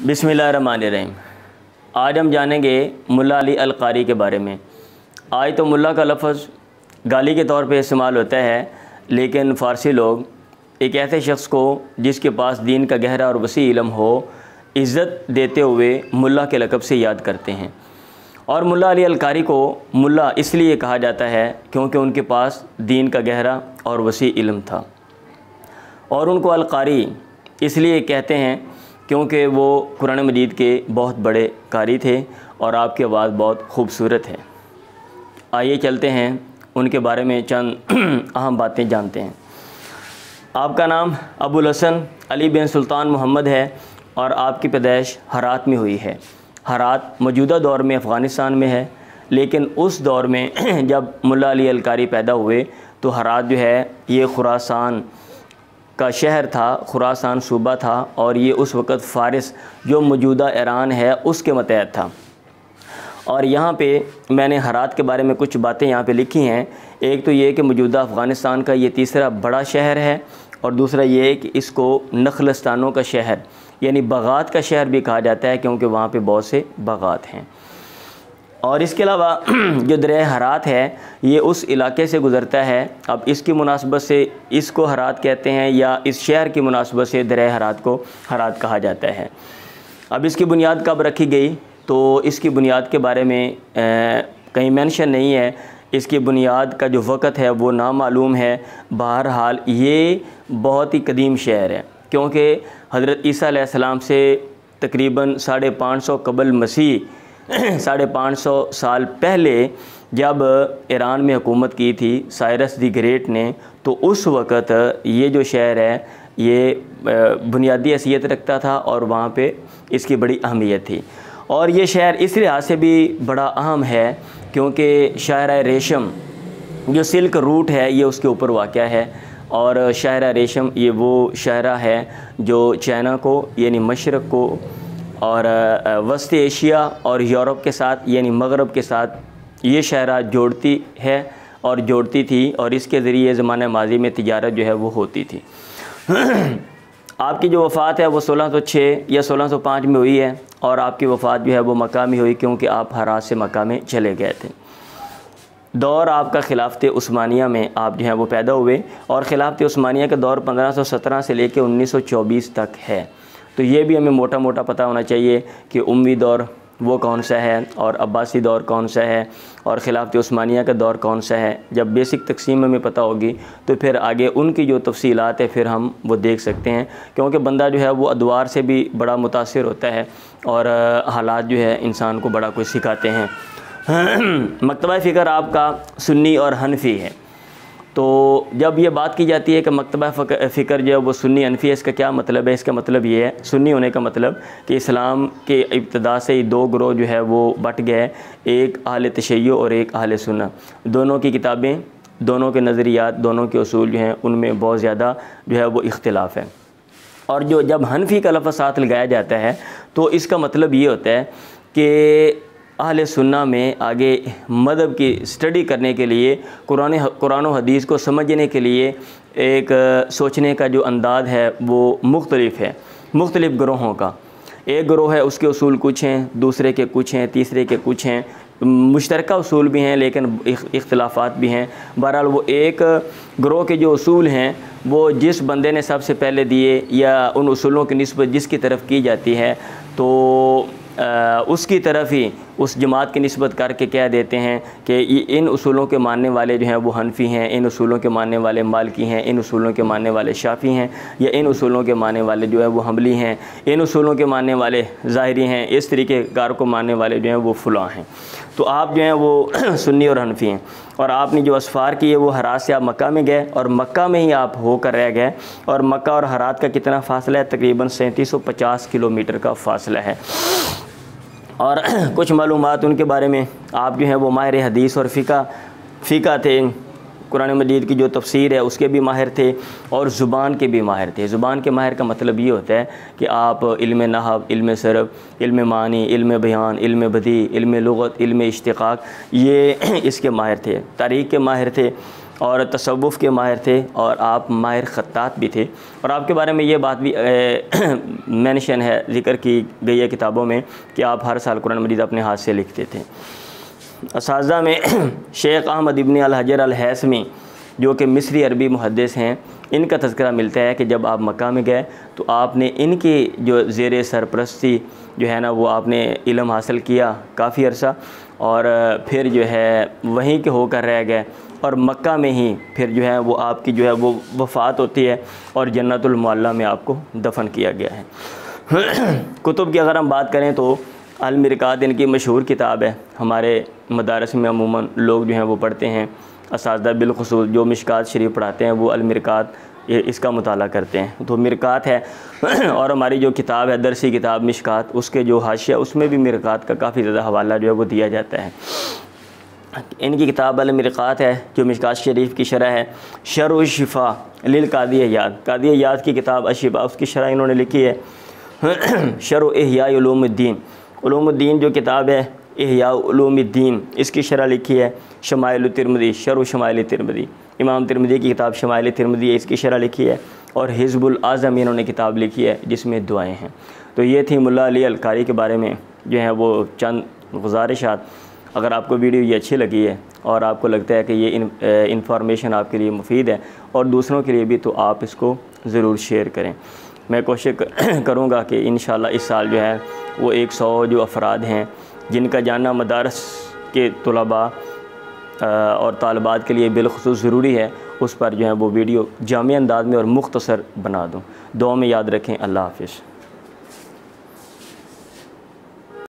बिस्मिल्लाहिर्रहमानिर्रहीम। आज हम जानेंगे मुल्ला अली अल कारी के बारे में। आज तो मुल्ला का लफ्ज़ गाली के तौर पे इस्तेमाल होता है, लेकिन फ़ारसी लोग एक ऐसे शख्स को जिसके पास दीन का गहरा और वसी इल्म हो, इज़्ज़त देते हुए मुल्ला के लक़ब से याद करते हैं। और मुल्ला अली अल कारी को मुल्ला इसलिए कहा जाता है क्योंकि उनके पास दीन का गहरा और वसी इल्म था। और उनको अल कारी इसलिए कहते हैं क्योंकि वो कुरान मजीद के बहुत बड़े कारी थे और आपकी आवाज़ बहुत खूबसूरत है। आइए चलते हैं उनके बारे में चंद अहम बातें जानते हैं। आपका नाम अबुल हसन अली बिन सुल्तान मोहम्मद है और आपकी पैदाइश हरात में हुई है। हरात मौजूदा दौर में अफ़गानिस्तान में है, लेकिन उस दौर में जब मुल्ला अली अल कारी पैदा हुए तो हरात जो है ये खुरासान का शहर था, खुरासान सूबा था, और ये उस वक़्त फ़ारिस जो मौजूदा ईरान है उसके मतहत था। और यहाँ पे मैंने हरात के बारे में कुछ बातें यहाँ पे लिखी हैं। एक तो ये कि मौजूदा अफ़गानिस्तान का ये तीसरा बड़ा शहर है, और दूसरा ये कि इसको नखलस्तानों का शहर यानी बागात का शहर भी कहा जाता है क्योंकि वहाँ पे बहुत से बागात हैं। और इसके अलावा जो दरिया हरात है ये उस इलाके से गुज़रता है। अब इसकी मुनासबत से इसको हरात कहते हैं या इस शहर की मुनासबत से दरिया हरात को हरात कहा जाता है। अब इसकी बुनियाद कब रखी गई तो इसकी बुनियाद के बारे में कहीं मेंशन नहीं है। इसकी बुनियाद का जो वक़्त है वो नामालूम है। बहरहाल ये बहुत ही कदीम शहर है क्योंकि हज़रत ईसा अलैहिस्सलाम से तकरीबन 550 कबल मसीह 550 साल पहले जब ईरान में हुकूमत की थी साइरस दी ग्रेट ने, तो उस वक़्त ये जो शहर है ये बुनियादी हैसियत रखता था और वहाँ पे इसकी बड़ी अहमियत थी। और ये शहर इस लिहाज से भी बड़ा अहम है क्योंकि शाहरा रेशम जो सिल्क रूट है ये उसके ऊपर वाक़या है। और शाहरा रेशम ये वो शाहरा है जो चाइना को यानी मशरक़ को और वस्ती एशिया और यूरोप के साथ यानी मगरब के साथ ये शाहरा जोड़ती है और जोड़ती थी, और इसके ज़रिए ज़माने माजी में तिजारत जो है वो होती थी। आपकी जो वफ़ात है वो 1606 या 1605 में हुई है, और आपकी वफ़ात जो है वो मक्का में हुई क्योंकि आप हरात से मक्का में चले गए थे। दौर आपका खिलाफत उस्मानिया में आप जो है वो पैदा हुए, और खिलाफत उस्मानिया का दौर 1517 से लेकर 1924 तक है। तो ये भी हमें मोटा मोटा पता होना चाहिए कि उम्वी दौर वो कौन सा है और अब्बासी दौर कौन सा है और खिलाफत उस्मानिया का दौर कौन सा है। जब बेसिक तकसीम हमें पता होगी तो फिर आगे उनकी जो तफसीलात है फिर हम वो देख सकते हैं, क्योंकि बंदा जो है वो अदवार से भी बड़ा मुतासिर होता है और हालात जो है इंसान को बड़ा कुछ सिखाते हैं। मकतबा फ़िक्र आपका सुन्नी और हनफी है। तो जब ये बात की जाती है कि मकतबा फ़िक्र जो है वो सुन्नी हनफी है, इसका क्या मतलब है? इसका मतलब ये है, सुन्नी होने का मतलब कि इस्लाम के इब्तिदा से ही दो ग्रोह जो है वो बट गए, एक अहले तशय्यो और एक अहले सुन्ना। दोनों की किताबें, दोनों के नज़रियात, दोनों के उसूल जो हैं उनमें बहुत ज़्यादा जो है वो इख्तिलाफ़ है। और जो जब हनफी का लफ्ज़ साथ लगाया जाता है तो इसका मतलब ये होता है कि अहले सुन्ना में आगे मज़हब की स्टडी करने के लिए, कुरान और हदीस को समझने के लिए एक सोचने का जो अंदाज़ है वो मुख्तलिफ़ है, मुख्तलिफ़ ग्रोहों का। एक ग्रोह है उसके उसूल कुछ हैं, दूसरे के कुछ हैं, तीसरे के कुछ हैं, मुश्तरका उसूल भी हैं लेकिन इख्तिलाफ़ात भी हैं। बहरहाल वो एक ग्रोह के जो उसूल हैं वो जिस बंदे ने सबसे पहले दिए या उन उसूलों की निस्बत जिसकी तरफ की जाती है तो उसकी तरफ ही उस जमात की निस्बत करके कह देते हैं कि इन उसूलों के मानने वाले जो हैं वो हनफी हैं, इन उसूलों के मानने वाले मालिकी हैं, इन उसूलों के मानने वाले शाफ़ी हैं, या इन उसूलों के मानने वाले जो है वो हम्बली हैं, इन उसूलों के मानने वाले ज़ाहिरी हैं, इस तरीके कार को मानने वाले जो हैं वो फ़ुलां हैं। तो आप जो हैं वो सुन्नी और हनफी हैं। और आपने जो असफ़ार की है वो हरात से आप मक्का में गए और मक्का में ही आप होकर रह गए। और मक्का और हरात का कितना फ़ासला है? तकरीबन 3750 किलोमीटर का फ़ासला है। और कुछ मालूमात उनके बारे में, आप जो हैं वो माहिर हदीस और फ़िका थे, कुरान मजीद की जो तफसीर है उसके भी माहिर थे और ज़ुबान के भी माहिर थे। ज़ुबान के माहिर का मतलब ये होता है कि आप इल्म नहव, इल्म सरफ़, इल्म मानी, इल्म बयान, इल्म बदी, इल्म लुग़त, इल्म इश्तिक़ाक़, ये इसके माहिर थे। तारीख़ के माहिर थे और तसव्वुफ़ के माहिर थे और आप माहिर ख़त्तात भी थे। और आपके बारे में ये बात भी मेंशन है, ज़िक्र की गई है किताबों में कि आप हर साल कुरान मजीद अपने हाथ से लिखते थे। असातिज़ा में शेख अहमद इब्न अल हजर अल हैसमी जो कि मिस्री अरबी मुहद्दिस हैं, इनका तज़किरा मिलता है कि जब आप मक्का में गए तो आपने इनकी जो ज़ेर सरपरस्ती जो है ना वो आपने इल्म हासिल किया काफ़ी अरसा, और फिर जो है वहीं के होकर रह गए और मक्का में ही फिर जो है वो आपकी जो है वो वफ़ात होती है और जन्नतुल मुअल्ला में आपको दफन किया गया है। कुतुब की अगर हम बात करें तो अल मिरकात इनकी मशहूर किताब है, हमारे मदारस में अमूमन लोग जो हैं वो पढ़ते हैं। असातिज़ा बिलखुसूस जो मिशकात शरीफ पढ़ाते हैं वो अल मिरकात इसका मुताला करते हैं। तो मिरकात है और हमारी जो किताब है दरसी किताब मिशकात, उसके जो हाशिया उसमें भी मिरकात का काफ़ी ज़्यादा हवाला जो है वो दिया जाता है। इनकी किताब अल मिरकात है जो मिशकात शरीफ की शरह है। शरह शिफा लिल कादी अय्याद, कादी अय्याद की किताब अशिफा उसकी शरह इन्होंने लिखी है। शरह इहया उलूमुद्दीन, उलूमुद्दीन जो किताब है इहया उलूमुद्दीन इसकी शरह लिखी है। शमाइल तिरमिज़ी, शरह शमाइल तिरमिज़ी, इमाम तिरमिज़ी की किताब शमाइल तिरमिज़ी है, इसकी शरह लिखी है। और हिज़्बुल आज़म इन्होंने किताब लिखी है जिसमें दुआएँ हैं। तो ये थी मुल्ला अली अल कारी के बारे में जो है वो चंद गुज़ारिशात। अगर आपको वीडियो ये अच्छी लगी है और आपको लगता है कि ये इंफॉर्मेशन आपके लिए मुफीद है और दूसरों के लिए भी, तो आप इसको ज़रूर शेयर करें। मैं कोशिश करूँगा कि इंशाअल्लाह इस साल जो है वो 100 जो अफराद हैं जिनका जानना मदारस के तलबा और तालिबात के लिए बिलखुसूस ज़रूरी है, उस पर जो है वो वीडियो जामी अंदाज में और मुख्तसर बना दूँ। दुआ में याद रखें। अल्लाह हाफ़िज़।